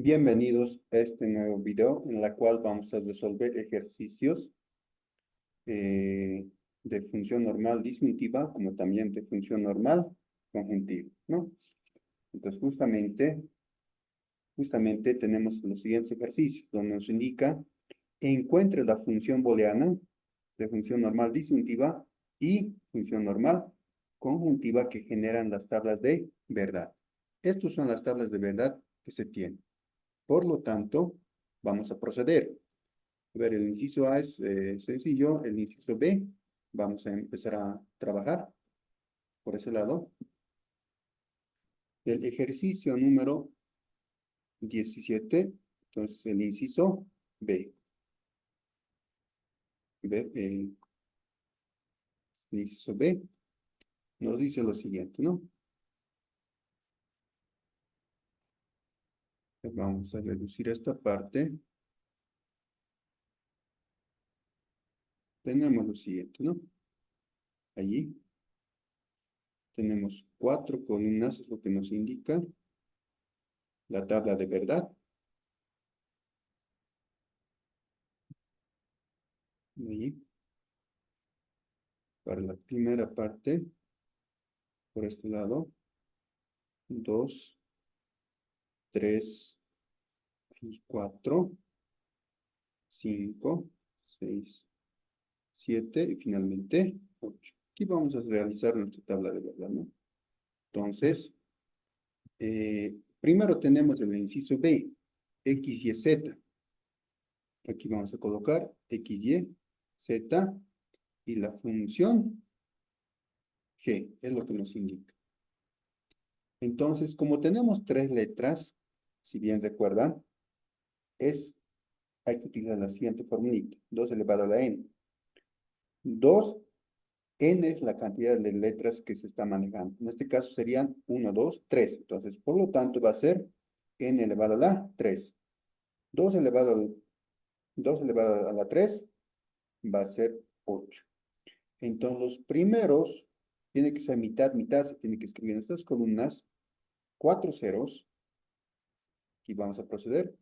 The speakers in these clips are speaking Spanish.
Bienvenidos a este nuevo video en la cual vamos a resolver ejercicios de función normal disyuntiva como también de función normal conjuntiva, ¿no? Entonces justamente tenemos los siguientes ejercicios donde nos indica encuentre la función booleana de función normal disyuntiva y función normal conjuntiva que generan las tablas de verdad. Estas son las tablas de verdad que se tienen. Por lo tanto, vamos a proceder. A ver, el inciso A es sencillo, el inciso B, vamos a empezar a trabajar por ese lado. El ejercicio número 17, entonces el inciso B. El inciso B nos dice lo siguiente, ¿no? Vamos a reducir esta parte. Tenemos lo siguiente, ¿no? Allí tenemos 4 columnas, es lo que nos indica la tabla de verdad. Allí, para la primera parte, por este lado, 2, 3 y 4, 5, 6, 7 y finalmente 8. Aquí vamos a realizar nuestra tabla de verdad, ¿no? Entonces, primero tenemos el inciso B, X, Y, Z. Aquí vamos a colocar X, Y, Z y la función G, es lo que nos indica. Entonces, como tenemos 3 letras, si bien recuerdan, hay que utilizar la siguiente formulita, 2 elevado a la n. 2, n es la cantidad de letras que se está manejando. En este caso serían 1, 2, 3. Entonces, por lo tanto, va a ser n elevado a la 3. 2 elevado a la 3 va a ser 8. Entonces, los primeros tiene que ser mitad, mitad. Se tiene que escribir en estas columnas 4 ceros. Aquí vamos a proceder.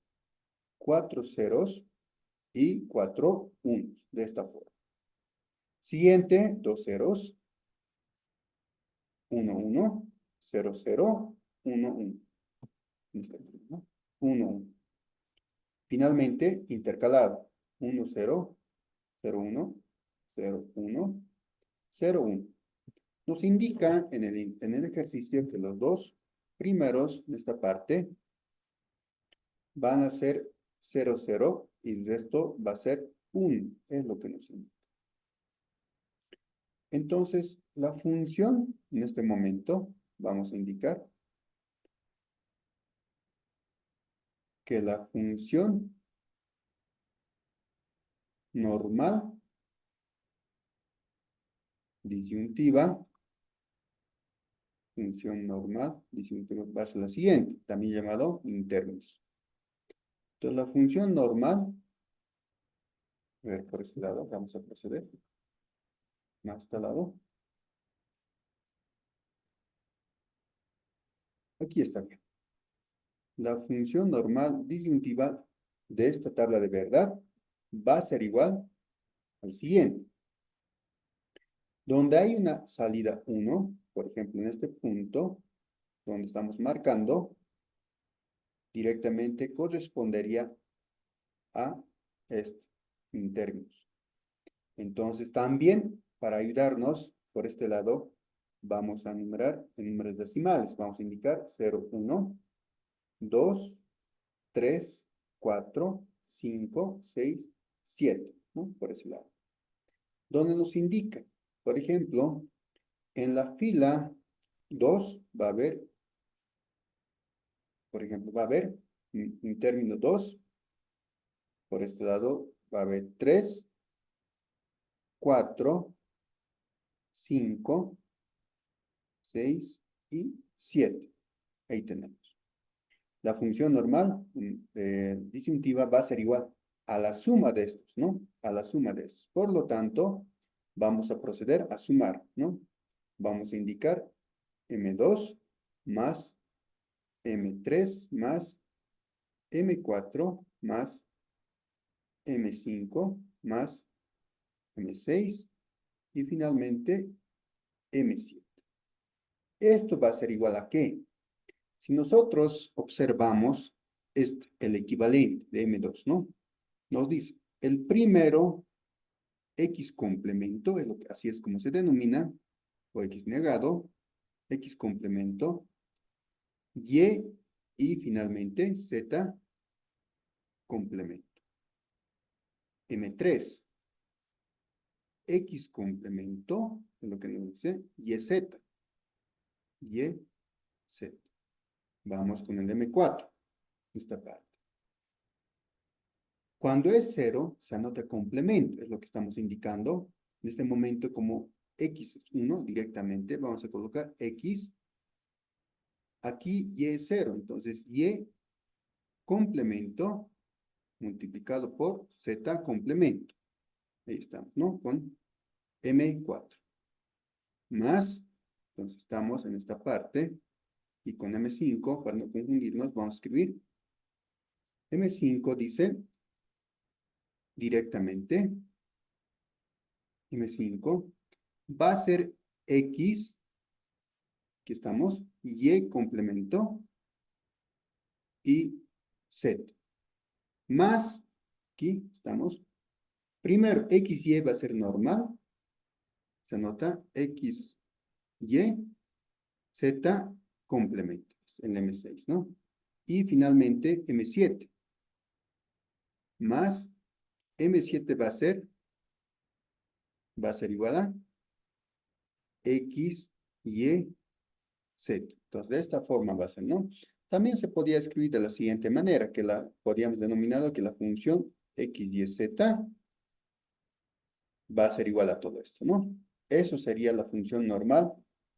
4 ceros y 4 unos, de esta forma. Siguiente, 2 ceros, 1, 1, 0, 0, 1, 1. 1, 1. Finalmente, intercalado. 1, 0, 0, 1, 0, 1, 0, 1. Nos indica en el ejercicio que los dos primeros de esta parte van a ser 0, 0 y el resto va a ser 1. Es lo que nos indica. Entonces, la función en este momento vamos a indicar que la función normal disyuntiva, función normal disyuntiva va a ser la siguiente, también llamado intérminos. Entonces, la función normal, a ver, por este lado, vamos a proceder. Más a este lado. Aquí está bien. La función normal disyuntiva de esta tabla de verdad va a ser igual al siguiente. Donde hay una salida 1, por ejemplo, en este punto, donde estamos marcando, directamente correspondería a este, en términos. Entonces, también, para ayudarnos, por este lado, vamos a numerar en números decimales. Vamos a indicar 0, 1, 2, 3, 4, 5, 6, 7, ¿no? Por ese lado. Donde nos indica, por ejemplo, en la fila 2 va a haber, por ejemplo, va a haber en término 2, por este lado va a haber 3, 4, 5, 6 y 7. Ahí tenemos. La función normal disyuntiva va a ser igual a la suma de estos, ¿no? A la suma de estos. Por lo tanto, vamos a proceder a sumar, ¿no? Vamos a indicar M2 más M3 más M4 más M5 más M6 y finalmente M7. Esto va a ser igual a ¿qué? Si nosotros observamos el equivalente de M2, ¿no? Nos dice, el primero, X complemento, así es como se denomina, o X negado, X complemento, y finalmente Z complemento. M3, X complemento, es lo que nos dice, YZ. YZ. Vamos con el M4, esta parte. Cuando es 0, se anota complemento, es lo que estamos indicando. En este momento, como X es 1, directamente vamos a colocar X. Aquí Y es 0, entonces Y complemento multiplicado por Z complemento. Ahí estamos, ¿no? Con M4. Más, entonces estamos en esta parte, y con M5, para no confundirnos, vamos a escribir. M5 dice directamente, M5 va a ser X, aquí estamos, Y complemento, y Z. Más, aquí estamos, primero X, Y va a ser normal, se anota X, Y, Z complemento, el M6, ¿no? Y finalmente M7, más M7 va a ser igual a X, Y, Z. Entonces, de esta forma va a ser, ¿no? También se podía escribir de la siguiente manera, que la podríamos denominar que la función X, Y, Z va a ser igual a todo esto, ¿no? Eso sería la función normal,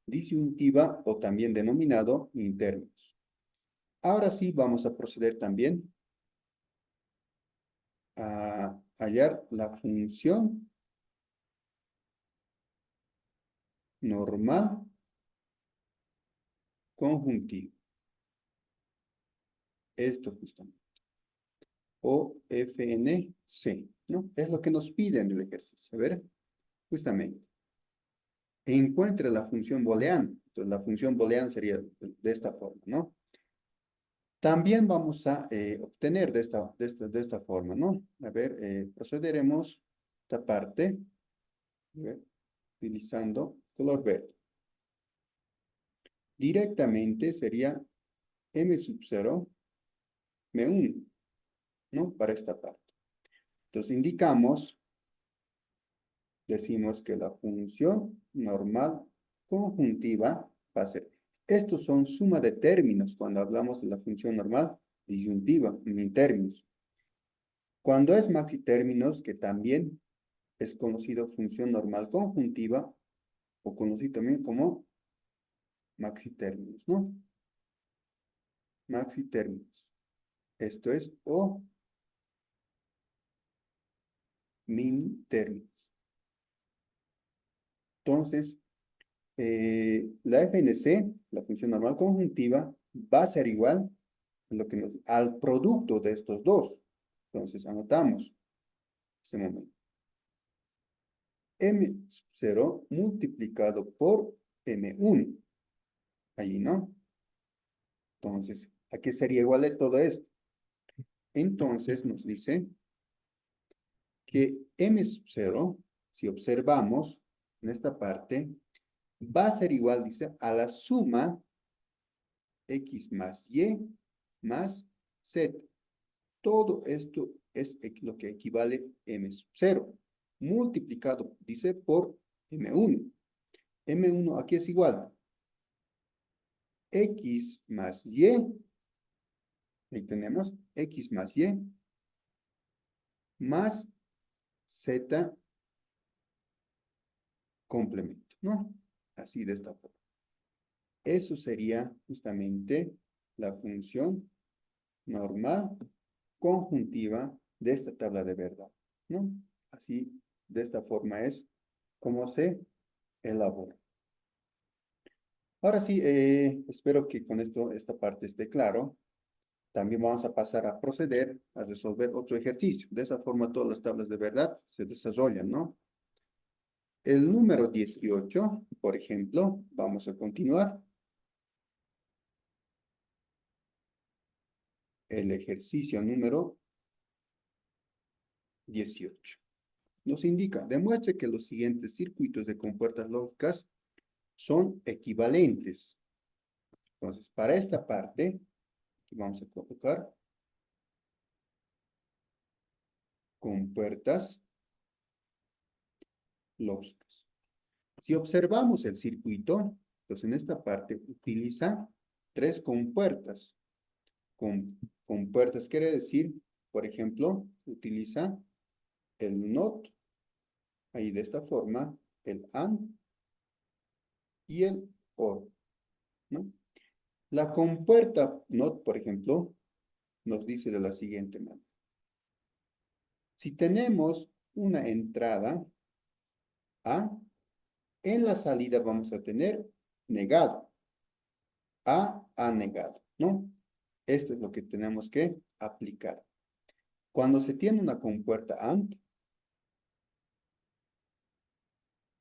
disyuntiva o también denominado en términos. Ahora sí vamos a proceder también a hallar la función normal conjuntiva. Esto justamente. O FNC, ¿no? Es lo que nos pide en el ejercicio. A ver, justamente. Encuentre la función booleana. Entonces, la función booleana sería de esta forma, ¿no? También vamos a obtener de esta forma, ¿no? A ver, procederemos esta parte, a ver, utilizando color verde. Directamente sería M sub 0, M1, ¿no? Para esta parte. Entonces indicamos, decimos que la función normal conjuntiva va a ser, estos son suma de términos cuando hablamos de la función normal disyuntiva en términos. Cuando es maxitérminos, que también es conocido función normal conjuntiva, o conocido también como maxitérminos, ¿no? Maxitérminos. Esto es, o min-términos. Entonces, la FNC, la función normal conjuntiva, va a ser igual a al producto de estos dos. Entonces, anotamos este momento. M0 multiplicado por M1. Allí, ¿no? Entonces, ¿a qué sería igual de todo esto? Entonces, nos dice que M0, si observamos en esta parte, va a ser igual, dice, a la suma X más Y más Z. Todo esto es lo que equivale M0, multiplicado, dice, por M1. M1 aquí es igual. X más Y, ahí tenemos X más Y, más Z complemento, ¿no? Así de esta forma. Eso sería justamente la función normal conjuntiva de esta tabla de verdad, ¿no? Así, de esta forma es como se elabora. Ahora sí, espero que con esto, esta parte esté claro. También vamos a pasar a proceder a resolver otro ejercicio. De esa forma todas las tablas de verdad se desarrollan, ¿no? El número 18, por ejemplo, vamos a continuar. El ejercicio número 18. Nos indica, demuestre que los siguientes circuitos de compuertas lógicas son equivalentes. Entonces, para esta parte, vamos a colocar compuertas lógicas. Si observamos el circuito, entonces en esta parte utiliza tres compuertas. Compuertas quiere decir, por ejemplo, utiliza el NOT, ahí de esta forma, el AND y el OR, ¿no? La compuerta NOT, por ejemplo, nos dice de la siguiente manera. Si tenemos una entrada A, en la salida vamos a tener negado. A negado, ¿no? Esto es lo que tenemos que aplicar. Cuando se tiene una compuerta AND,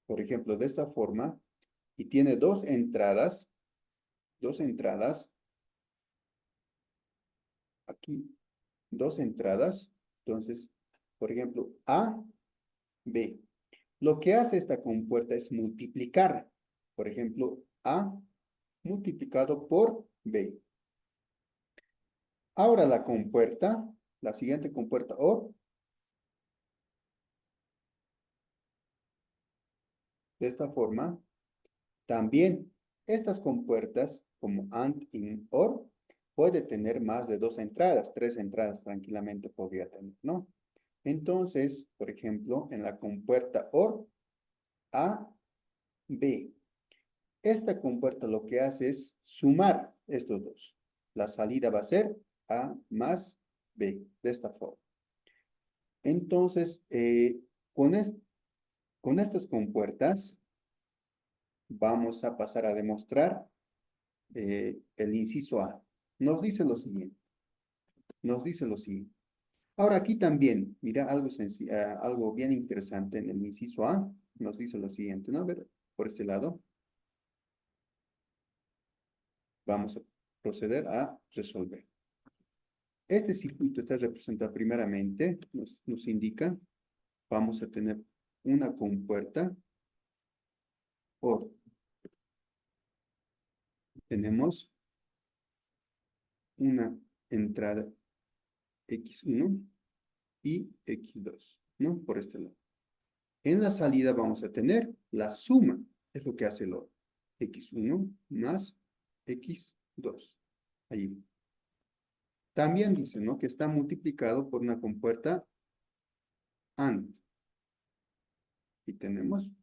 por ejemplo, de esta forma, y tiene dos entradas, aquí, dos entradas, entonces, por ejemplo, A, B. Lo que hace esta compuerta es multiplicar, por ejemplo, A multiplicado por B. Ahora la compuerta, la siguiente compuerta OR, de esta forma, también estas compuertas, como AND y OR, puede tener más de dos entradas, tres entradas tranquilamente podría tener, ¿no? Entonces, por ejemplo, en la compuerta OR, A, B. Esta compuerta lo que hace es sumar estos dos. La salida va a ser A más B, de esta forma. Entonces, con estas compuertas, vamos a pasar a demostrar el inciso A. Nos dice lo siguiente. Nos dice lo siguiente. Ahora aquí también, mira, algo bien interesante en el inciso A. Nos dice lo siguiente, ¿no? A ver, por este lado. Vamos a proceder a resolver. Este circuito está representado primeramente, nos indica, vamos a tener una compuerta OR. Tenemos una entrada X1 y X2, ¿no? Por este lado. En la salida vamos a tener la suma, es lo que hace el OR. X1 más X2. Ahí. También dice, ¿no? Que está multiplicado por una compuerta AND. Y tenemos,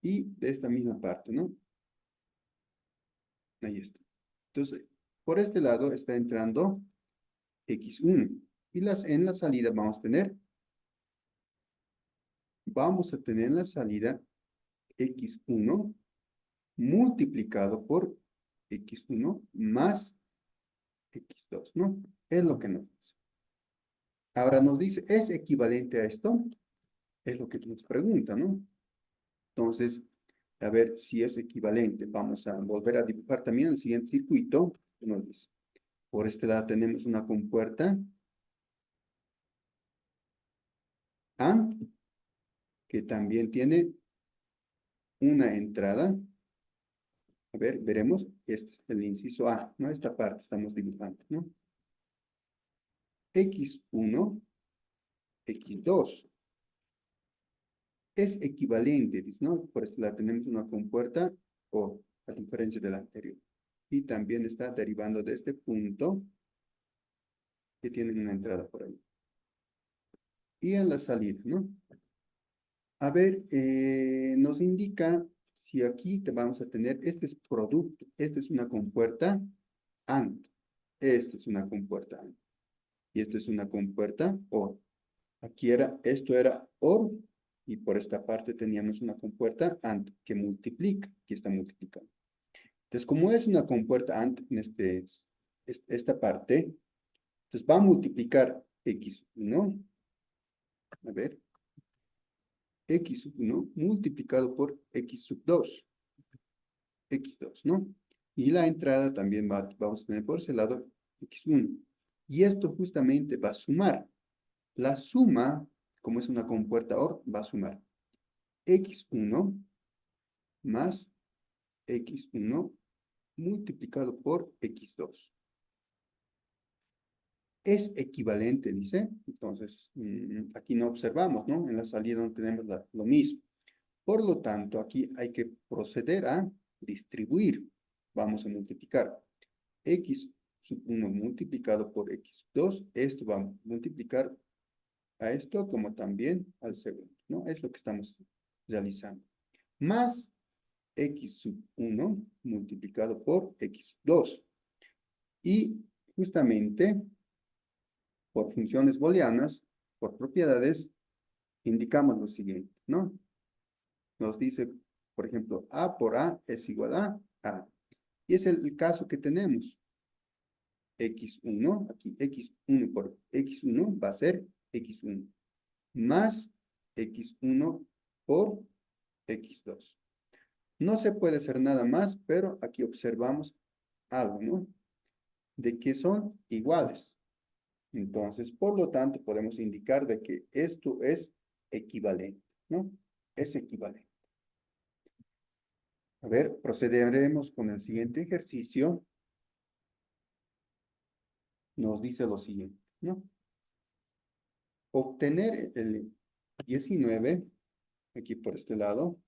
y de esta misma parte, ¿no? Ahí está. Entonces, por este lado está entrando X1. Y en la salida vamos a tener en la salida X1 multiplicado por X1 más X2, ¿no? Es lo que nos dice. Ahora nos dice, ¿es equivalente a esto? Es lo que nos pregunta, ¿no? Entonces, a ver si es equivalente. Vamos a volver a dibujar también el siguiente circuito. Nos dice, por este lado tenemos una compuerta AND, que también tiene una entrada. A ver, veremos, este es el inciso A, ¿no? Esta parte estamos dibujando, ¿no? X1, X2. Es equivalente, dice, ¿no? Por este lado tenemos una compuerta O, a diferencia de la anterior. Y también está derivando de este punto que tiene una entrada por ahí. Y en la salida, ¿no? A ver, nos indica si aquí te vamos a tener, este es producto, esta es una compuerta AND, esta es una compuerta AND, y esto es una compuerta OR. Esto era OR, y por esta parte teníamos una compuerta AND que multiplica, que está multiplicando. Entonces, como es una compuerta AND esta parte. Entonces va a multiplicar x1, a ver, x1 multiplicado por x sub 2, x2, ¿no? Y la entrada también vamos a tener por ese lado x1. Y esto justamente va a sumar. La suma, como es una compuerta OR, va a sumar x1 más x1 multiplicado por x2. Es equivalente, dice. Entonces, aquí no observamos, ¿no? En la salida no tenemos lo mismo. Por lo tanto, aquí hay que proceder a distribuir. Vamos a multiplicar x sub 1 multiplicado por x2. Esto va a multiplicar a esto como también al segundo, ¿no? Es lo que estamos realizando. Más x sub 1 multiplicado por x2. Y justamente por funciones booleanas, por propiedades, indicamos lo siguiente, ¿no? Nos dice, por ejemplo, A por A es igual a A. Y es el caso que tenemos. X1, aquí X1 por X1 va a ser X1, más X1 por X2. No se puede hacer nada más, pero aquí observamos algo, ¿no? De que son iguales. Entonces, por lo tanto, podemos indicar de que esto es equivalente, ¿no? Es equivalente. A ver, procederemos con el siguiente ejercicio. Nos dice lo siguiente, ¿no? Obtener el 19, aquí por este lado,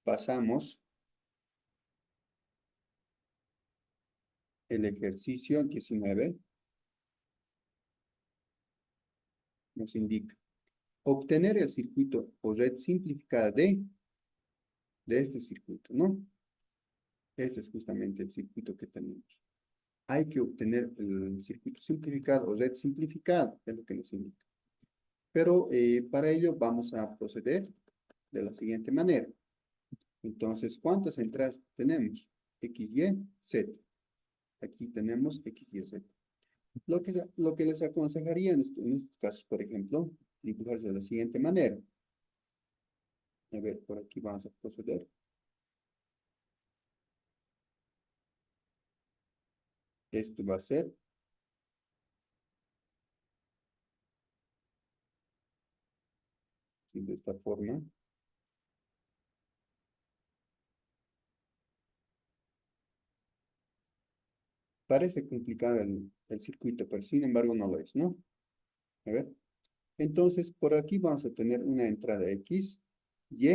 pasamos el ejercicio 19, nos indica obtener el circuito o red simplificada de este circuito, ¿no? Este es justamente el circuito que tenemos. Hay que obtener el circuito simplificado o red simplificada, es lo que nos indica. Pero para ello vamos a proceder de la siguiente manera. Entonces, ¿cuántas entradas tenemos? X, Y, Z. Aquí tenemos X, Y, Z. Lo que les aconsejaría en estos casos, por ejemplo, dibujarse de la siguiente manera. A ver, por aquí vamos a proceder. Esto va a ser así, de esta forma. Parece complicado el circuito, pero sin embargo no lo es, ¿no? A ver. Entonces, por aquí vamos a tener una entrada X, Y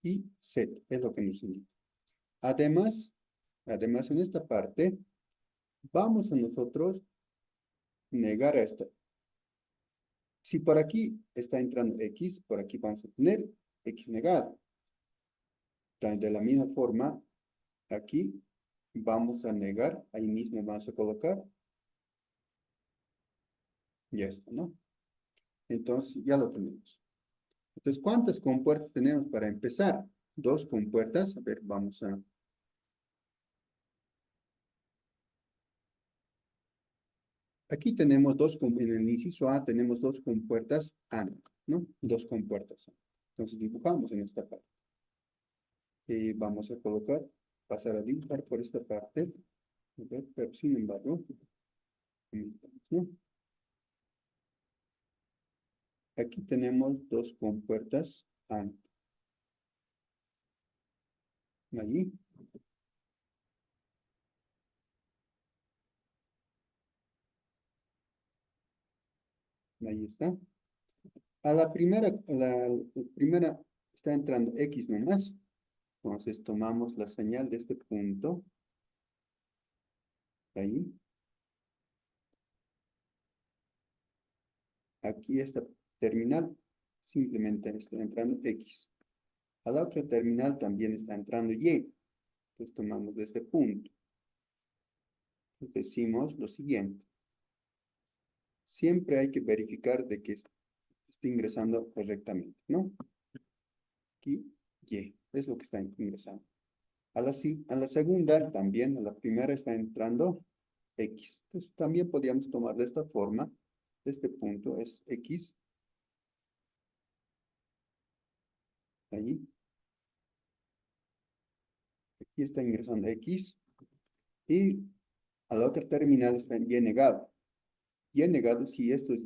y Z, es lo que nos indica. Además en esta parte, vamos a nosotros negar a esta. Si por aquí está entrando X, por aquí vamos a tener X negado. De la misma forma, aquí vamos a negar, ahí mismo vamos a colocar, ya está, ¿no? Entonces, ya lo tenemos. Entonces, ¿cuántas compuertas tenemos para empezar? Dos compuertas, a ver, vamos a... Aquí tenemos en el inciso A tenemos dos compuertas AND, ¿no? Dos compuertas AND. Entonces, dibujamos en esta parte. Vamos a colocar, pasar a dibujar por esta parte, a ver, pero sin embargo, ¿no? Aquí tenemos dos compuertas AND. Allí. Ahí está. La primera está entrando X nomás. Entonces tomamos la señal de este punto. Ahí. Aquí esta terminal simplemente está entrando X. A la otra terminal también está entrando Y. Entonces tomamos de este punto. Decimos lo siguiente. Siempre hay que verificar de que esté ingresando correctamente, ¿no? Aquí, Y. Es lo que está ingresando. A la segunda también, a la primera está entrando X. Entonces, también podríamos tomar de esta forma. Este punto es X. Allí. Aquí está ingresando X. Y a la otra terminal está en Y negado. Y negado, si esto es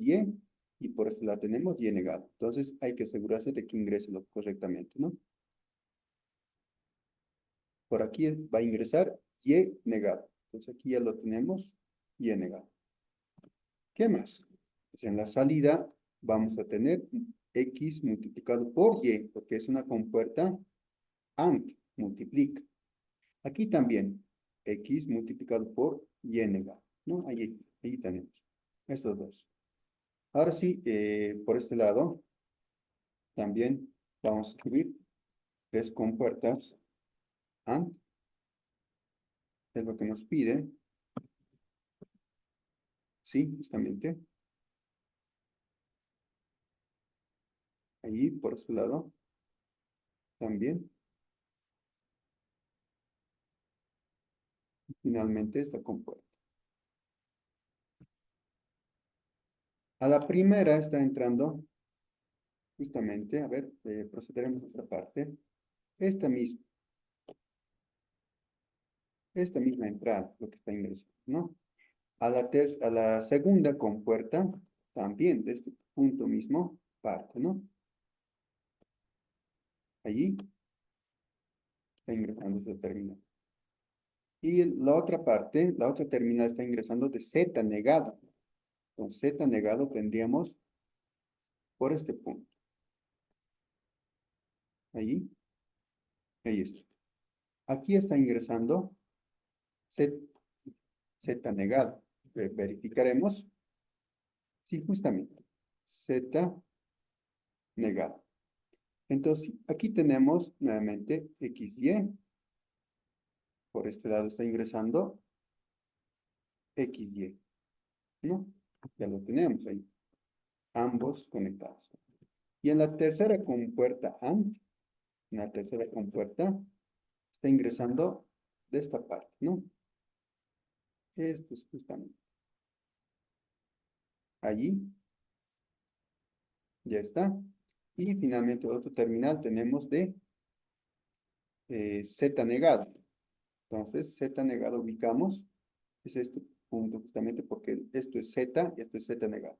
y por esto la tenemos Y negado. Entonces hay que asegurarse de que ingrese correctamente, ¿no? Por aquí va a ingresar Y negado. Entonces aquí ya lo tenemos, Y negado. ¿Qué más? Pues en la salida vamos a tener X multiplicado por Y, porque es una compuerta AND, multiplica. Aquí también, X multiplicado por Y negado, ¿no? Ahí tenemos estos dos. Ahora sí, por este lado, también vamos a escribir tres compuertas AND, es lo que nos pide, sí, justamente. Ahí, por este lado, también. Finalmente, esta compuerta. A la primera está entrando, justamente, a ver, procederemos a esta parte. Esta misma, esta misma entrada, lo que está ingresando, ¿no? A la segunda compuerta, también de este punto mismo, parte, ¿no? Allí está ingresando esta terminal. Y la otra parte, la otra terminal está ingresando de Z negado. Con Z negado tendríamos por este punto. Allí, ahí está. Aquí está ingresando Z, Z negado. Verificaremos. Sí, justamente. Z negado. Entonces, aquí tenemos nuevamente XY. Por este lado está ingresando XY. ¿No? Ya lo tenemos ahí. Ambos conectados. Y en la tercera compuerta AND, en la tercera compuerta, está ingresando de esta parte, ¿no? Esto es justamente. Allí, ya está. Y finalmente otro terminal tenemos de Z negado. Entonces, Z negado ubicamos, es este punto justamente porque esto es Z y esto es Z negado.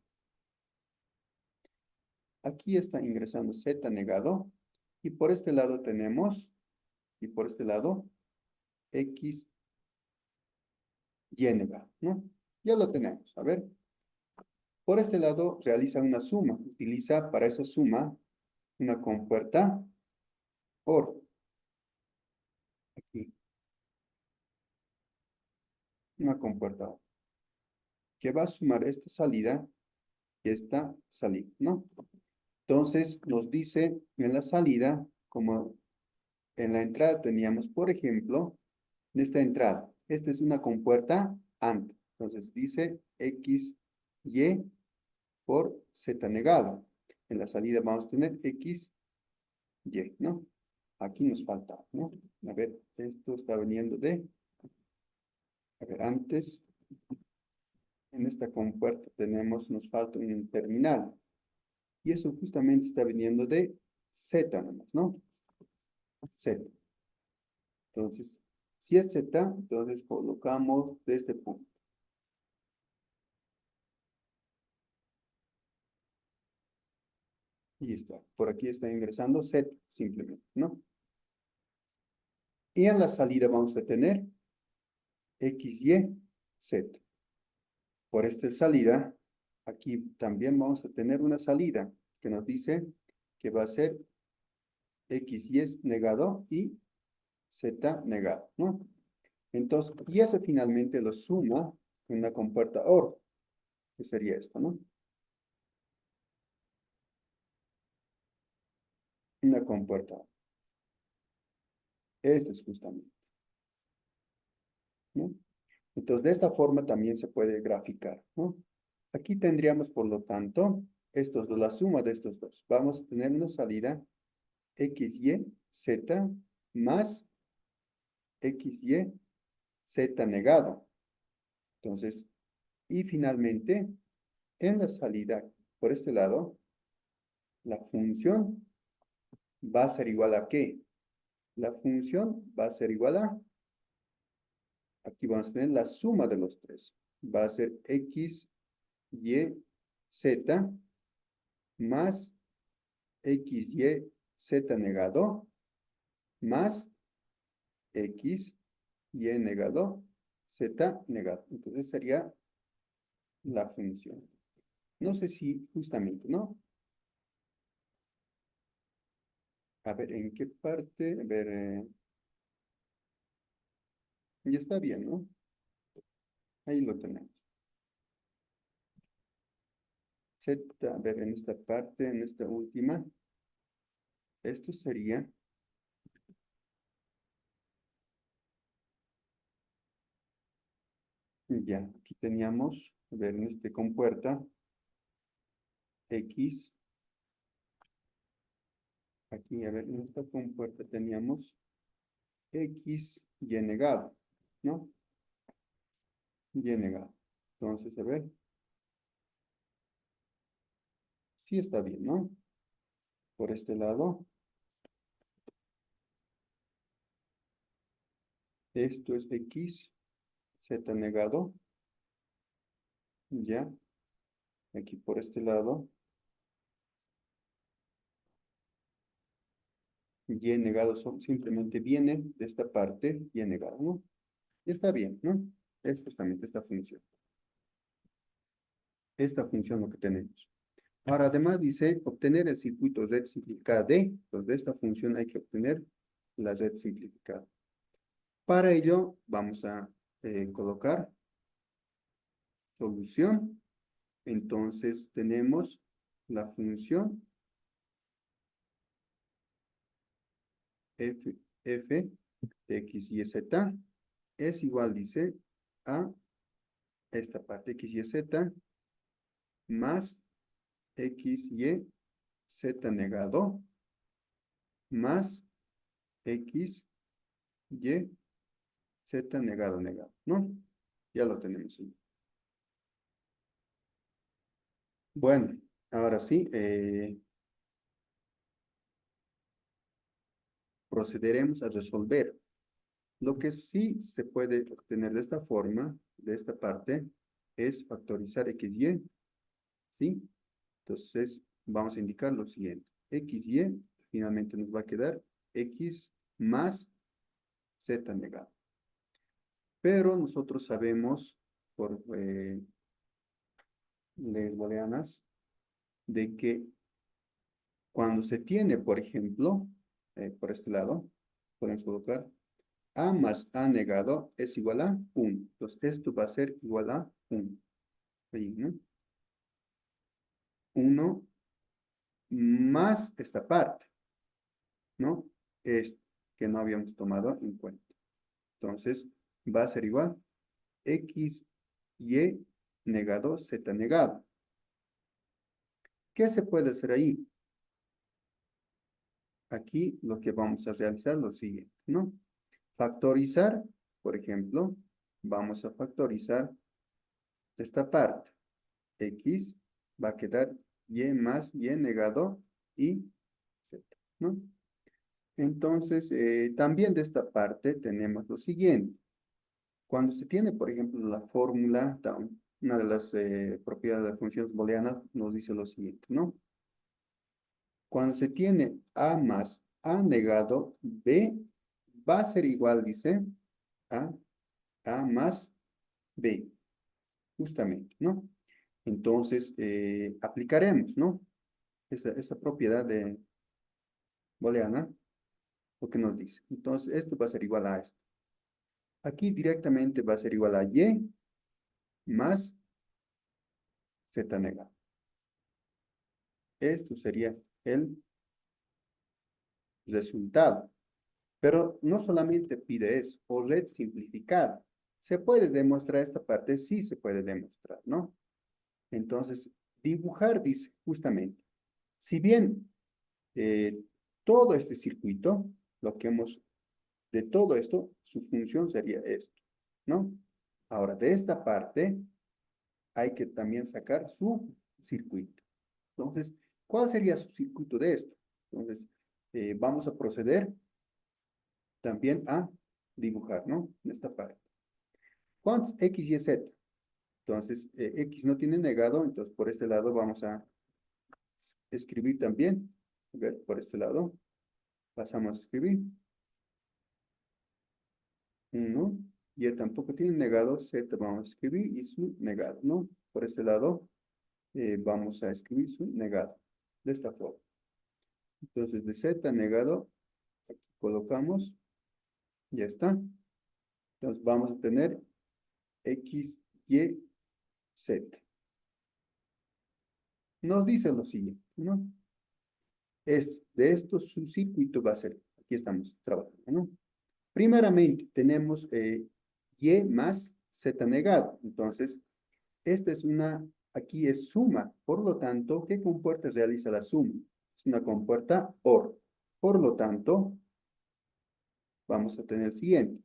Aquí está ingresando Z negado y por este lado tenemos, y por este lado, X, Y negado, ¿no? Ya lo tenemos, a ver. Por este lado realiza una suma, utiliza para esa suma una compuerta OR, aquí, una compuerta OR, que va a sumar esta salida y esta salida, ¿no? Entonces nos dice en la salida, como en la entrada teníamos, por ejemplo, en esta entrada, esta es una compuerta AND, entonces dice X, Y por Z negado. En la salida vamos a tener X, Y, ¿no? Aquí nos falta, ¿no? A ver, esto está viniendo de, a ver, antes, en esta compuerta tenemos, nos falta un terminal. Y eso justamente está viniendo de Z nomás, ¿no? Z. Entonces, si es Z, entonces colocamos de este punto. Y está. Por aquí está ingresando Z, simplemente, ¿no? Y en la salida vamos a tener X, Y, Z. Por esta salida, aquí también vamos a tener una salida que nos dice que va a ser X, Y es negado y Z negado, ¿no? Entonces, y eso finalmente lo suma en una compuerta OR, que sería esto, ¿no? Una compuerta OR. Esto es justamente, ¿no? Entonces, de esta forma también se puede graficar, ¿no? Aquí tendríamos, por lo tanto, estos dos, la suma de estos dos. Vamos a tener una salida X, Y, Z más X, Y, Z negado. Entonces, y finalmente, en la salida, por este lado, la función va a ser igual a ¿qué? La función va a ser igual a, aquí vamos a tener la suma de los tres. Va a ser x, y, z más x, y, z negado más x, y negado, z negado. Entonces sería la función. No sé si justamente, ¿no? A ver, ¿en qué parte? A ver, ya está bien, ¿no? Ahí lo tenemos. Z, a ver, en esta parte, en esta última, esto sería, ya, aquí teníamos, a ver, en este compuerta, X, aquí, a ver, en esta compuerta teníamos X, Y negado, ¿no? Y negado. Entonces, a ver, sí está bien, ¿no? Por este lado, esto es X, Z negado, ya, aquí por este lado, Y negado simplemente viene de esta parte, Y negado, ¿no? Y está bien, ¿no? Es justamente esta función. Esta función lo que tenemos. Ahora, además dice obtener el circuito red simplificada de, entonces de esta función hay que obtener la red simplificada. Para ello, vamos a colocar solución. Entonces, tenemos la función f de x, y, z es igual, dice, a esta parte x, y, z más x, y, z negado más x, y, z negado, negado, ¿no? Ya lo tenemos ahí. Bueno, ahora sí, procederemos a resolver. Lo que sí se puede obtener de esta forma, de esta parte, es factorizar xy, ¿sí? Entonces, vamos a indicar lo siguiente. Xy, finalmente nos va a quedar x más z negado. Pero nosotros sabemos, por leyes booleanas, de que cuando se tiene, por ejemplo, por este lado, podemos colocar a más a negado es igual a 1. Entonces, esto va a ser igual a 1. Ahí, ¿no? 1 más esta parte, ¿no? Es que no habíamos tomado en cuenta. Entonces, va a ser igual x, y negado, z negado. ¿Qué se puede hacer ahí? Aquí lo que vamos a realizar es lo siguiente, ¿no? Factorizar, por ejemplo, vamos a factorizar esta parte. X va a quedar y más y negado y z, ¿no? Entonces, también de esta parte tenemos lo siguiente. Cuando se tiene, por ejemplo, la fórmula, una de las propiedades de funciones booleanas nos dice lo siguiente, ¿no? Cuando se tiene A más A negado, B va a ser igual, dice, a A más B, justamente, ¿no? Entonces, aplicaremos, ¿no? Esa propiedad de booleana, lo que nos dice. Entonces, esto va a ser igual a esto. Aquí directamente va a ser igual a Y más Z negado. Esto sería el resultado. Pero no solamente pide eso, o red simplificada. ¿Se puede demostrar esta parte? Sí se puede demostrar, ¿no? Entonces, dibujar dice justamente, si bien eh, todo este circuito, lo que hemos, de todo esto, su función sería esto, ¿no? Ahora, de esta parte hay que también sacar su circuito. Entonces, ¿cuál sería su circuito de esto? Entonces, vamos a proceder también a dibujar, ¿no? En esta parte. ¿Cuántos X, Y, Z? Entonces, X no tiene negado, entonces por este lado vamos a escribir también. A ver, por este lado, pasamos a escribir. 1, Y tampoco tiene negado, Z vamos a escribir y su negado, ¿no? Por este lado, vamos a escribir su negado, de esta forma. Entonces, de Z negado, aquí colocamos, ya está. Entonces, vamos a tener X, Y, Z. Nos dice lo siguiente, ¿no? De esto su circuito va a ser, aquí estamos trabajando, ¿no? Primeramente, tenemos Y más Z negado. Entonces, esta es aquí es suma. Por lo tanto, ¿qué compuerta realiza la suma? Es una compuerta OR. Por lo tanto, vamos a tener el siguiente.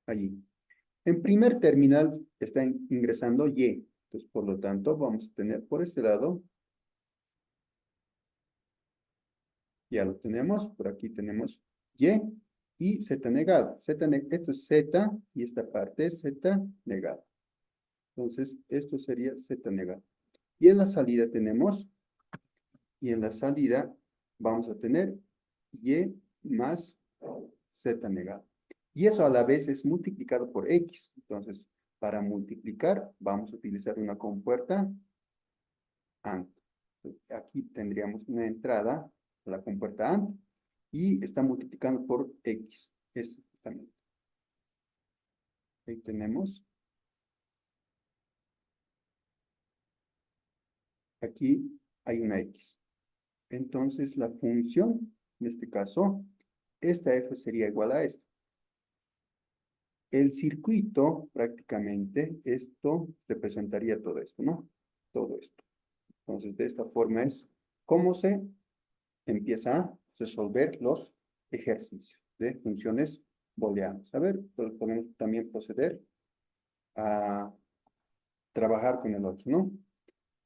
Allí. En primer terminal está ingresando Y. Entonces, por lo tanto, vamos a tener por este lado, ya lo tenemos, por aquí tenemos Y Z negado. Esto es Z y esta parte es Z negado. Entonces, esto sería Z negado. Y en la salida tenemos, y en la salida vamos a tener Y más Z negado. Y eso a la vez es multiplicado por X. Entonces, para multiplicar, vamos a utilizar una compuerta AND. Aquí tendríamos una entrada a la compuerta AND y está multiplicando por X. Esto también. Ahí tenemos. Aquí hay una X. Entonces, la función, en este caso, esta F sería igual a esta. El circuito, prácticamente, esto representaría todo esto, ¿no? Todo esto. Entonces, de esta forma es cómo se empieza a resolver los ejercicios de funciones booleanas. A ver, pues podemos también proceder a trabajar con el otro, ¿no?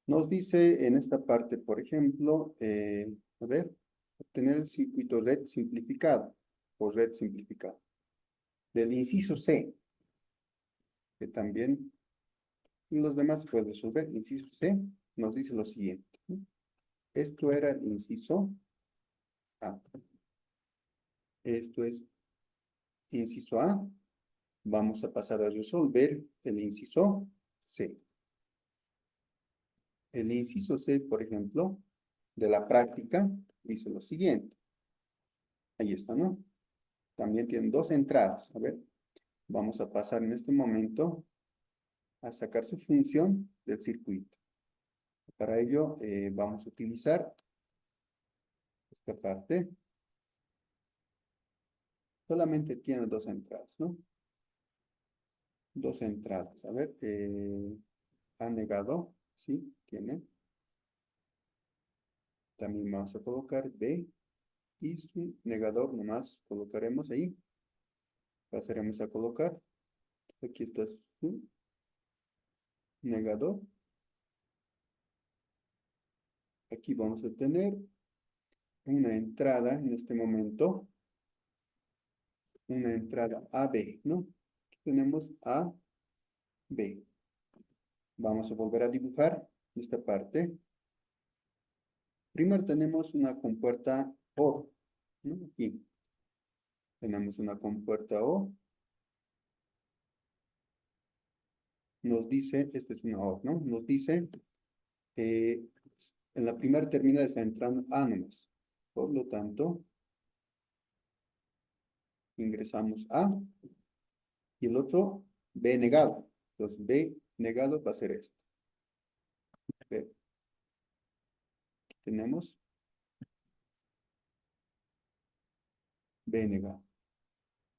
Nos dice en esta parte, por ejemplo, a ver, obtener el circuito red simplificado o red simplificado. Del inciso C, que también los demás se pueden resolver. Inciso C nos dice lo siguiente, ¿no? Esto era el inciso A. Esto es inciso A. Vamos a pasar a resolver el inciso C. El inciso C, por ejemplo, de la práctica, dice lo siguiente. Ahí está, ¿no? También tienen dos entradas. A ver, vamos a pasar en este momento a sacar su función del circuito. Para ello, vamos a utilizar esta parte. Solamente tiene dos entradas, ¿no? Dos entradas. A ver, ha negado, sí, tiene. También vamos a colocar B y su negador nomás colocaremos ahí. Pasaremos a colocar. Aquí está su negador. Aquí vamos a tener una entrada en este momento. Una entrada AB, ¿no? Aquí tenemos AB. Vamos a volver a dibujar esta parte. Primero tenemos una compuerta O, ¿no? Aquí tenemos una compuerta O. Nos dice, esta es una O, ¿no? Nos dice, en la primera terminal está entrando A nomás. Por lo tanto, ingresamos A y el otro B negado. Entonces, B negado va a ser esto. B. Aquí tenemos B negado.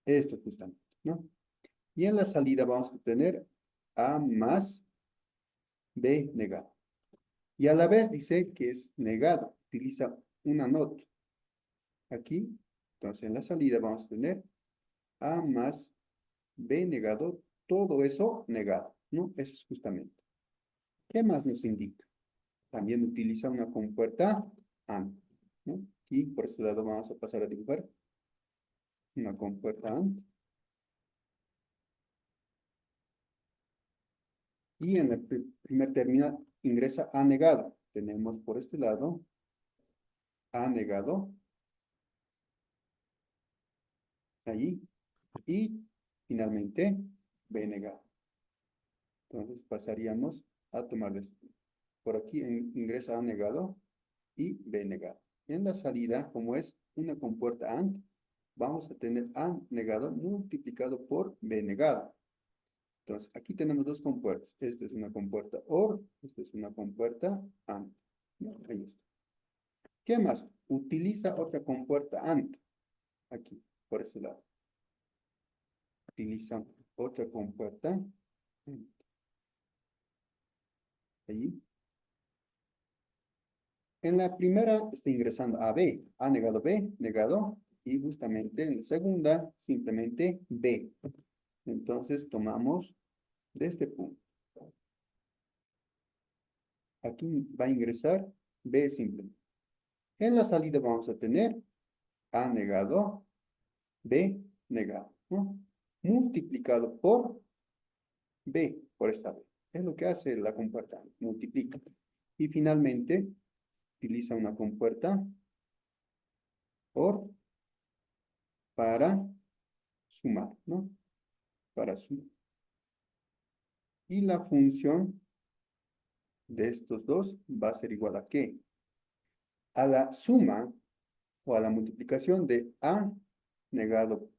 Esto justamente, ¿no? Y en la salida vamos a tener A más B negado. Y a la vez dice que es negado. Utiliza una nota. Aquí, entonces en la salida vamos a tener A más B negado, todo eso negado, ¿no? Eso es justamente. ¿Qué más nos indica? También utiliza una compuerta AND, ¿no? Y por este lado vamos a pasar a dibujar una compuerta AND. Y en el primer término ingresa A negado. Tenemos por este lado A negado, ahí, y finalmente B negado. Entonces pasaríamos a tomar por aquí ingresa A negado y B negado. En la salida, como es una compuerta AND, vamos a tener A negado multiplicado por B negado. Entonces, aquí tenemos dos compuertas. Esta es una compuerta OR, esta es una compuerta AND. ¿No? Ahí está. ¿Qué más? Utiliza otra compuerta AND. Aquí, por este lado. Utiliza otra compuerta AND. Ahí. En la primera está ingresando a B. A negado B, negado. Y justamente en la segunda, simplemente B. Entonces, tomamos de este punto. Aquí va a ingresar B simplemente. En la salida vamos a tener A negado, B negado, ¿no? Multiplicado por B, por esta B. Es lo que hace la compuerta, multiplica. Y finalmente, utiliza una compuerta OR para sumar, ¿no? Para sumar. Y la función de estos dos va a ser igual a ¿qué? A la suma o a la multiplicación de A negado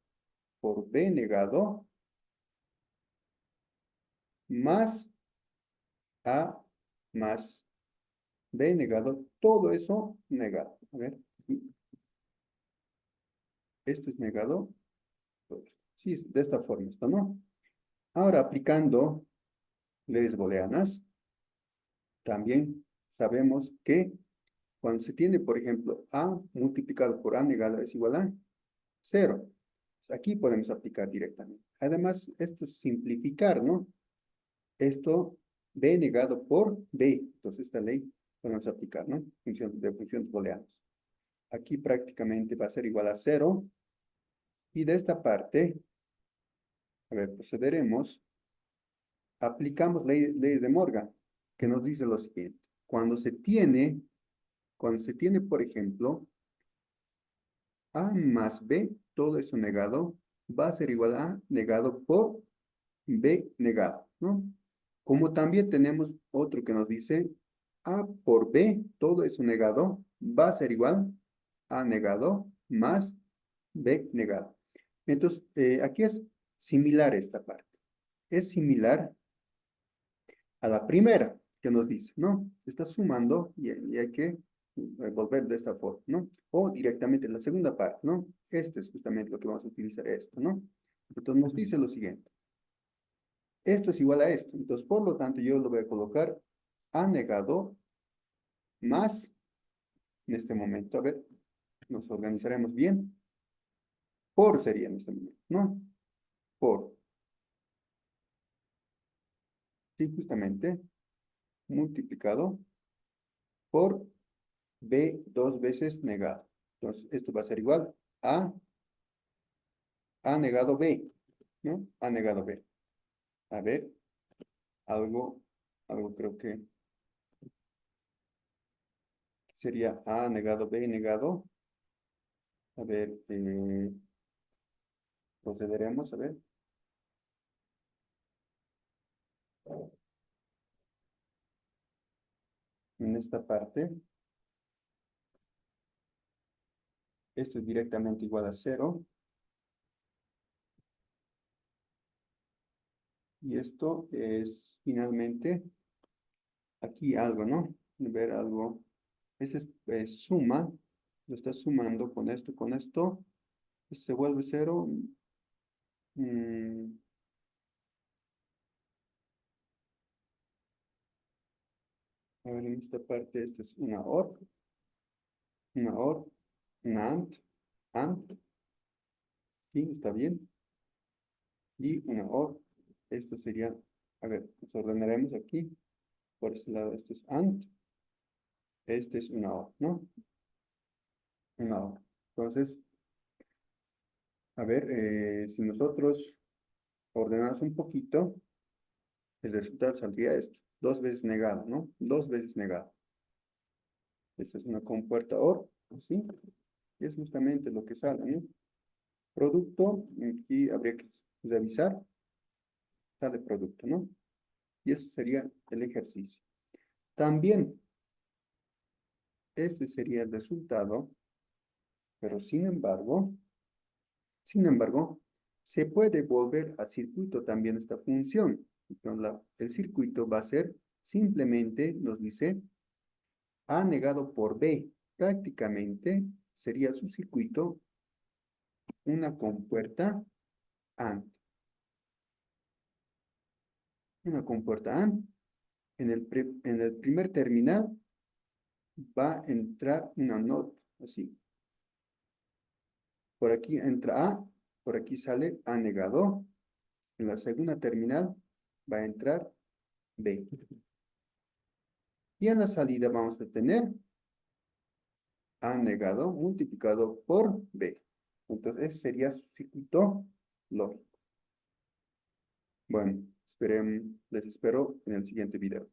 por B negado más A más B negado, todo eso negado. A ver, esto es negado. Sí, de esta forma esto, ¿no? Ahora, aplicando leyes booleanas, también sabemos que cuando se tiene, por ejemplo, A multiplicado por A negado es igual a 0. Aquí podemos aplicar directamente. Además, esto es simplificar, ¿no? Esto, B negado por B. Entonces, esta ley podemos aplicar, ¿no? De funciones booleanas. Aquí prácticamente va a ser igual a 0. Y de esta parte, a ver, procederemos. Aplicamos leyes de Morgan, que nos dice lo siguiente. Cuando se tiene, por ejemplo, A más B, todo eso negado, va a ser igual a negado por B negado, ¿no? Como también tenemos otro que nos dice A por B, todo eso negado, va a ser igual a negado más B negado. Entonces, aquí es similar esta parte. Es similar a la primera que nos dice, ¿no? Está sumando y hay que volver de esta forma, ¿no? O directamente la segunda parte, ¿no? Este es justamente lo que vamos a utilizar esto, ¿no? Entonces nos dice lo siguiente. Esto es igual a esto. Entonces, por lo tanto, yo lo voy a colocar A negado más, en este momento, a ver, nos organizaremos bien. Por sería en este momento, ¿no? Por, sí, justamente, multiplicado por B dos veces negado. Entonces, esto va a ser igual a negado B, ¿no? A negado B. A ver, algo, algo creo que sería A negado B negado. A ver, procederemos, a ver. En esta parte, esto es directamente igual a 0. Y esto es finalmente aquí algo, ¿no? Ver algo. Ese es suma. Lo está sumando con esto. Se vuelve 0. mm, a ver, en esta parte, esta es una OR, una AND, sí, está bien. y una OR. Esto sería, a ver, nos ordenaremos aquí. Por este lado, esto es AND. Este es una OR, ¿no? Una OR. Entonces, a ver, si nosotros ordenamos un poquito, el resultado saldría esto. Dos veces negado, ¿no? Dos veces negado. Esta es una compuerta OR, ¿sí? Y es justamente lo que sale, ¿no? Producto, aquí habría que revisar, sale producto, ¿no? Y eso sería el ejercicio. También, este sería el resultado, pero sin embargo, se puede volver a circuito también esta función. Entonces, el circuito va a ser simplemente, nos dice, A negado por B. Prácticamente sería su circuito una compuerta AND. Una compuerta AND. En el primer terminal va a entrar una NOT, así. Por aquí entra A, por aquí sale A negado. En la segunda terminal va a entrar B. Y en la salida vamos a tener A negado multiplicado por B. Entonces, ese sería su circuito lógico. Bueno, les espero en el siguiente video.